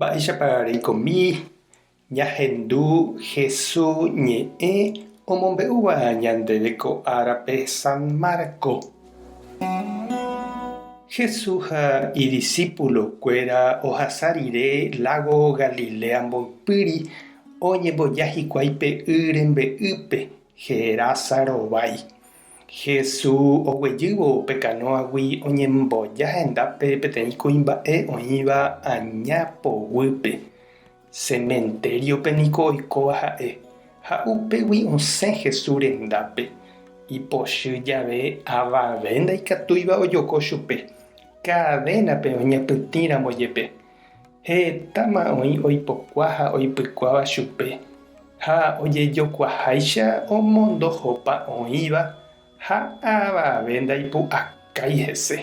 Mba'éichapa ñahendu Jesús ñe'ẽ omombe'úva ñande reko árape San Marco. Jesús ha idiscípulokuéra ohasa rire lago Galilea mboypýri oñemboja hikuái pe y rembe'ýpe Gerásaro vai. Jesús oguejývo upe canoagui oñemboja hendápe peteĩ kuimba'e oĩva añapoguýpe. Cementeriope niko oikóva ha'e. Ha upégui osẽ Jesús rendápe. Ipochy jave avave ndaikatúiva ojoko chupe. Kadenape oñapytĩramo jepe. Hetáma oĩ oipokua ha oipykuáva chupe. Ha ojejokuaaháicha omondohópa oĩva ha avave ndaipu'akái hese.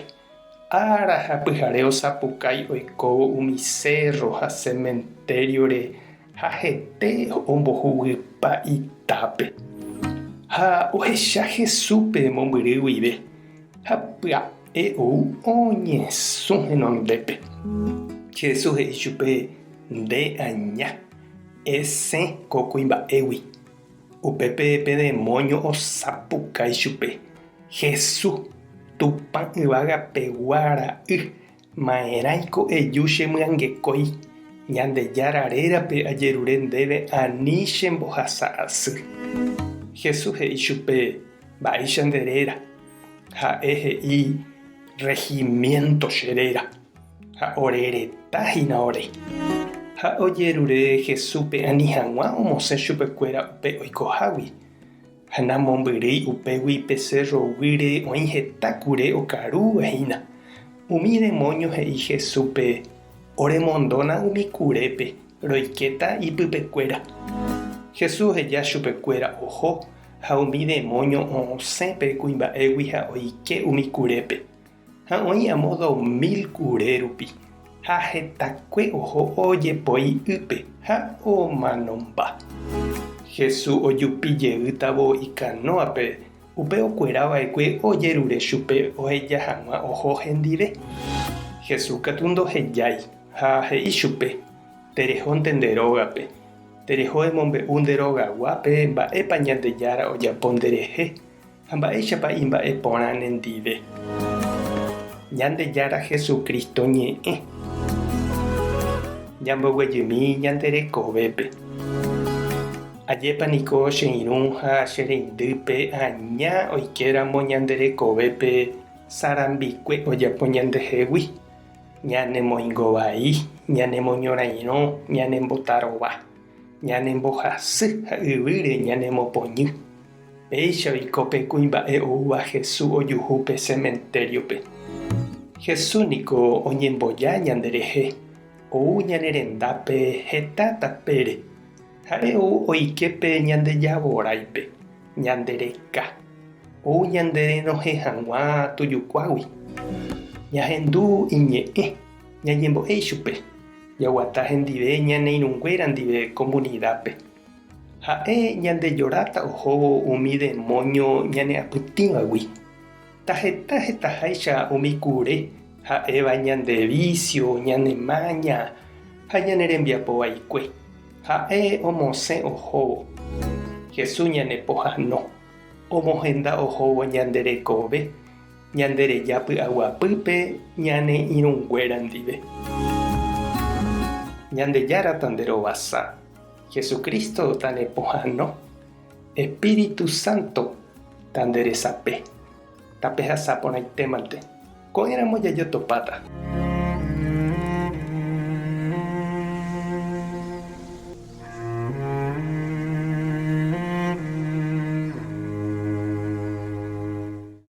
Ára ha pyhare osapukái oikóvo umi cerro ha cementeriore ha hete ombohuguýpa itápe. Ha ohecha Jesúspe mombyry guive ha pya'e ou oñesũ henondépe. Jesús he'i chupe nde aña esẽ ko kuimba'égui. Upépe pe demonio osapukái chupe. Jesús Tupã yvága peguara ma'erãiko eju chemyangekói Ñandejára rérape ajerure ndéve ani chembohasa asy. Jesús he'i chupe mba'éicha nderéra. Ha'e he'i regimiento cheréra. Ha oreretahína ore. Ha ojerure Jesúspe ani hag̃ua omosẽ chupekuéra upe oikohágui. Ha namombyry upégui pe cerro guýre oĩ heta kure okarúvahína. Umi demonio he'i Jesúspe oremondóna umi kurépe roikéta ipypekuéra. Jesús eja chupekuéra oho ha umi demonio osẽ pe kuimba'égui ha oike umi kurépe. Ha oĩ amo 2000 kure rupi. Ha hetakue oho ojepói ype ha omanomba. Jesús ojupijeýtavo ikanoape upe okuerava'ekue ojerure chupe oheja hag̃ua oho hendive. Jesús katu ndohejái ha he'i chupe terehónte nde rógape. Tereho emombe'u nde rogaguápe mba'épa Ñandejára ojapo nderehe ha mba'éichapa imba'e porã nendive. Ñandejára Jesucristo ñe'ẽ. Ñamboguejymi ñande rekovépe. Ajépa niko che irũ ha che reindýpe aña oikeramo ñande rekovépe sarambikue ojapo ñandehegui. Ñanemoingovai, ñanemoñorairõ, ñanembotarova, ñanembohasy ha yvýre ñanemopoñy. Péicha oiko pe kuimba'e oúva Jesús ojuhu pe cementeriope. Jesús niko oñemboja ñanderehe, ou ñanerendápe heta tapére. Ha'e ou oike pe ñandejavoraipe, ñandereka, ou ñanderenohe hag̃ua tujukuágui. Ñahendu iñe'ẽ, ñañembo'éi chupe, jaguata hendive ñaneirũnguéra ndive comunidápe. Ha'e ñandejoráta ohóvo umi demonio ñane'apytĩvagui. Taheta hetaháicha umi kure ha'éva ñande vicio, ñanemaña ha ñanerembiapovaikue. Ha'e omosẽ ohóvo. Jesús ñanepohãno. Omohenda ohóvo ñanderekove. Ñanderejapy aguapýpe ñaneirũnguéra ndive. Ñandejára tanderovasa. Jesucristo tanepohãno. Espíritu Santo tanderesape. Tapehasáporãitémante. Ko'ẽramo jajotopáta.